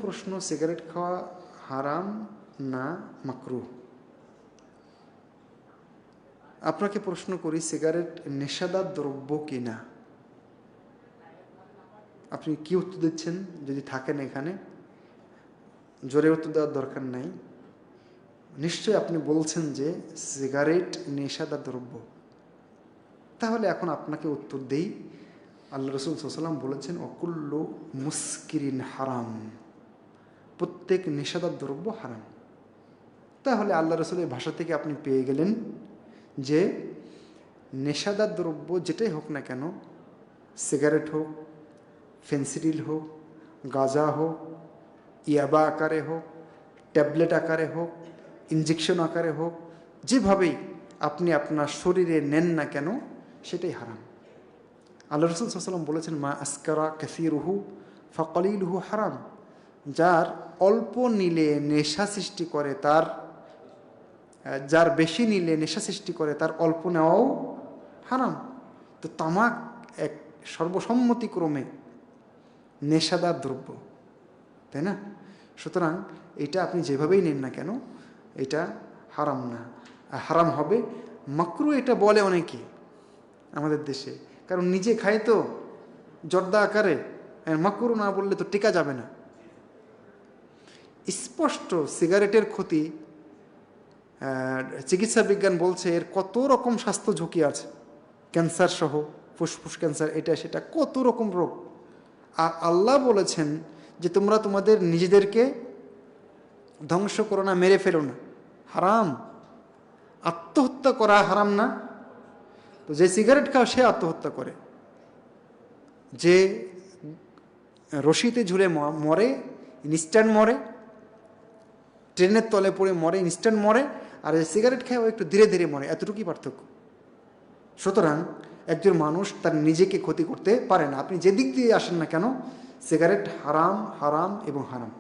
প্রশ্ন, সিগারেট খাওয়া হারাম না মাকরুহ? আপনাকে প্রশ্ন করি, সিগারেট নেশাদার দ্রব্য কিনা? আপনি কি উত্তর দিচ্ছেন? যদি থাকেন এখানে, জোরে উত্তর দেওয়ার দরকার নাই, নিশ্চয়ই আপনি বলছেন যে সিগারেট নেশাদার দ্রব্য। তাহলে এখন আপনাকে উত্তর দেই। আল্লাহ রসুল সাল্লাল্লাহু আলাইহি ওয়াসাল্লাম বলেছেন, অকুল্লু মুস্কিরিন হারাম, প্রত্যেক নেশাদার দ্রব্য হারাম। তাহলে আল্লাহ রসুলের ভাষা থেকে আপনি পেয়ে গেলেন যে নেশাদার দ্রব্য যেটাই হোক না কেন, সিগারেট হোক, ফেন্সিডিল হোক, গাঁজা হোক, ইয়াবা আকারে হোক, ট্যাবলেট আকারে হোক, ইনজেকশন আকারে হোক, যেভাবেই আপনি আপনার শরীরে নেন না কেন, সেটাই হারাম। আল্লাহ রসুল সাল্লাল্লাহু আলাইহি ওয়াসাল্লাম বলেছেন, মা আসকারা কাসীরুহু ফাকালিলুহু হারাম, যার অল্প নিলে নেশা সৃষ্টি করে, যার বেশি নিলে নেশা সৃষ্টি করে, তার অল্প নেওয়াও হারাম। তো তামাক এক সর্বসম্মতিক্রমে নেশাদার দ্রব্য, তাই না? সুতরাং এটা আপনি যেভাবেই নেন না কেন, এটা হারাম না, হারাম হবে। মাকরু এটা বলে অনেকে আমাদের দেশে, কারণ নিজে খায় তো জর্দা আকারে, মাকরু না বললে তো টেকা যাবে না। স্পষ্ট সিগারেটের ক্ষতি, চিকিৎসা বিজ্ঞান বলছে এর কত রকম স্বাস্থ্য ঝুঁকি আছে, ক্যান্সার সহ, ফুসফুস ক্যান্সার, এটা সেটা কত রকম রোগ। আর আল্লাহ বলেছেন যে তোমরা তোমাদের নিজেদেরকে ধ্বংস করো না, মেরে ফেলো না, হারাম। আত্মহত্যা করা হারাম না? তো যে সিগারেট খাও সে আত্মহত্যা করে, যে রশিতে ঝুলে মরে ইনস্ট্যান্ট মরে, ট্রেনের তলে পড়ে মরে ইনস্ট্যান্ট মরে, আর যে সিগারেট খায় ও একটু ধীরে ধীরে মরে, এতটুকুই পার্থক্য। সুতরাং একজন মানুষ তার নিজেকে ক্ষতি করতে পারে না। আপনি যেদিক দিয়ে আসেন না কেন, সিগারেট হারাম, হারাম এবং হারাম।